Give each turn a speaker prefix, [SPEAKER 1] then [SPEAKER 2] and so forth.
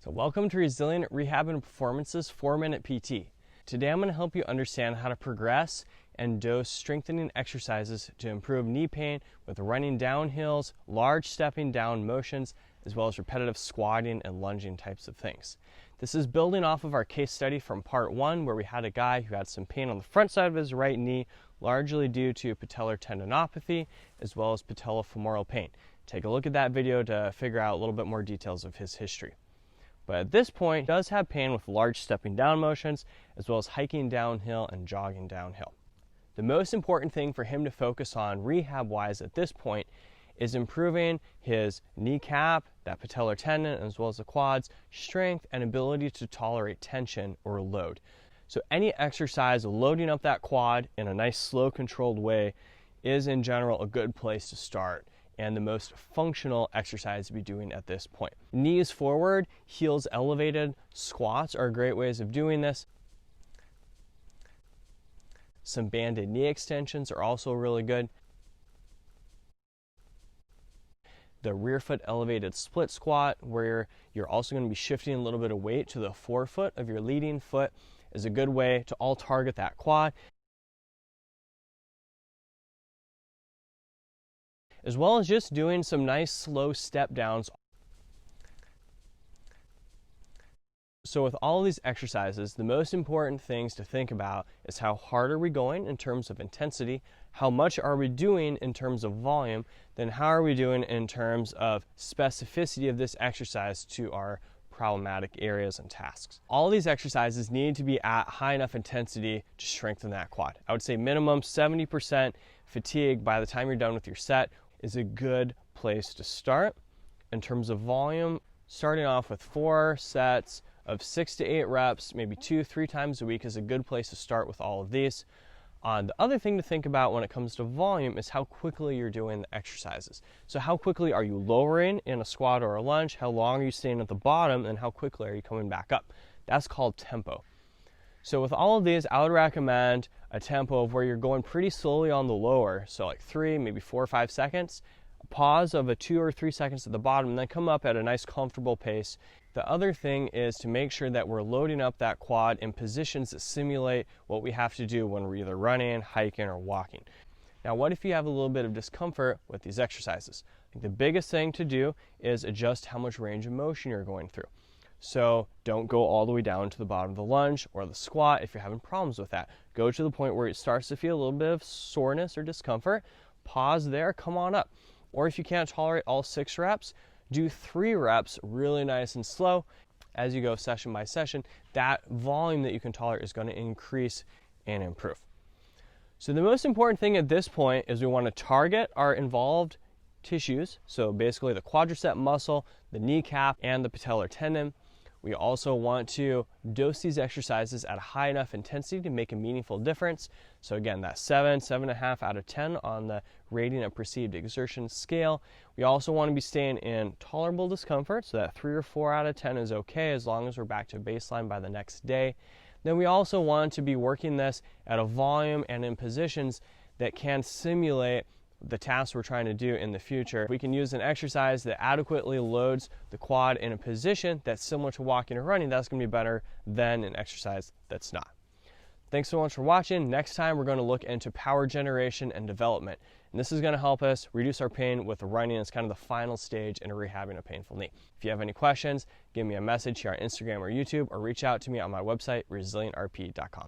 [SPEAKER 1] So welcome to Resilient Rehab and Performance's 4-Minute PT. Today I'm going to help you understand how to progress and dose strengthening exercises to improve knee pain with running downhills, large stepping down motions, as well as repetitive squatting and lunging types of things. This is building off of our case study from part 1 where we had a guy who had some pain on the front side of his right knee, largely due to patellar tendinopathy as well as patellofemoral pain. Take a look at that video to figure out a little bit more details of his history. But at this point, he does have pain with large stepping down motions, as well as hiking downhill and jogging downhill. The most important thing for him to focus on rehab-wise at this point is improving his kneecap, that patellar tendon, as well as the quads, strength, and ability to tolerate tension or load. So any exercise loading up that quad in a nice, slow, controlled way is in general a good place to start, and the most functional exercise to be doing at this point. Knees forward, heels elevated, squats are great ways of doing this. Some banded knee extensions are also really good. The rear foot elevated split squat, where you're also going to be shifting a little bit of weight to the forefoot of your leading foot, is a good way to all target that quad, as well as just doing some nice slow step downs. So with all of these exercises, the most important things to think about is how hard are we going in terms of intensity, how much are we doing in terms of volume, then how are we doing in terms of specificity of this exercise to our problematic areas and tasks. All of these exercises need to be at high enough intensity to strengthen that quad. I would say minimum 70% fatigue by the time you're done with your set is a good place to start. In terms of volume, starting off with 4 sets of 6 to 8 reps, maybe 2-3 times a week is a good place to start with all of these. The other thing to think about when it comes to volume is how quickly you're doing the exercises. So how quickly are you lowering in a squat or a lunge? How long are you staying at the bottom? And how quickly are you coming back up? That's called tempo. So with all of these, I would recommend a tempo of where you're going pretty slowly on the lower, so like 3, maybe 4 or 5 seconds, a pause of a 2 or 3 seconds at the bottom, and then come up at a nice comfortable pace. The other thing is to make sure that we're loading up that quad in positions that simulate what we have to do when we're either running, hiking, or walking. Now, what if you have a little bit of discomfort with these exercises? I think the biggest thing to do is adjust how much range of motion you're going through. So don't go all the way down to the bottom of the lunge or the squat if you're having problems with that. Go to the point where it starts to feel a little bit of soreness or discomfort. Pause there, come on up. Or if you can't tolerate all 6 reps, do 3 reps really nice and slow. As you go session by session, that volume that you can tolerate is going to increase and improve. So the most important thing at this point is we want to target our involved tissues. So basically the quadricep muscle, the kneecap, and the patellar tendon. We also want to dose these exercises at a high enough intensity to make a meaningful difference. So again, that 7.5 out of 10 on the rating of perceived exertion scale. We also want to be staying in tolerable discomfort, so that 3 or 4 out of 10 is okay as long as we're back to baseline by the next day. Then we also want to be working this at a volume and in positions that can simulate the tasks we're trying to do in the future. We can use an exercise that adequately loads the quad in a position that's similar to walking or running. That's going to be better than an exercise that's not. Thanks so much for watching. Next time we're going to look into power generation and development. And this is going to help us reduce our pain with running. It's kind of the final stage in rehabbing a painful knee. If you have any questions, give me a message here on Instagram or YouTube, or reach out to me on my website, resilientrp.com.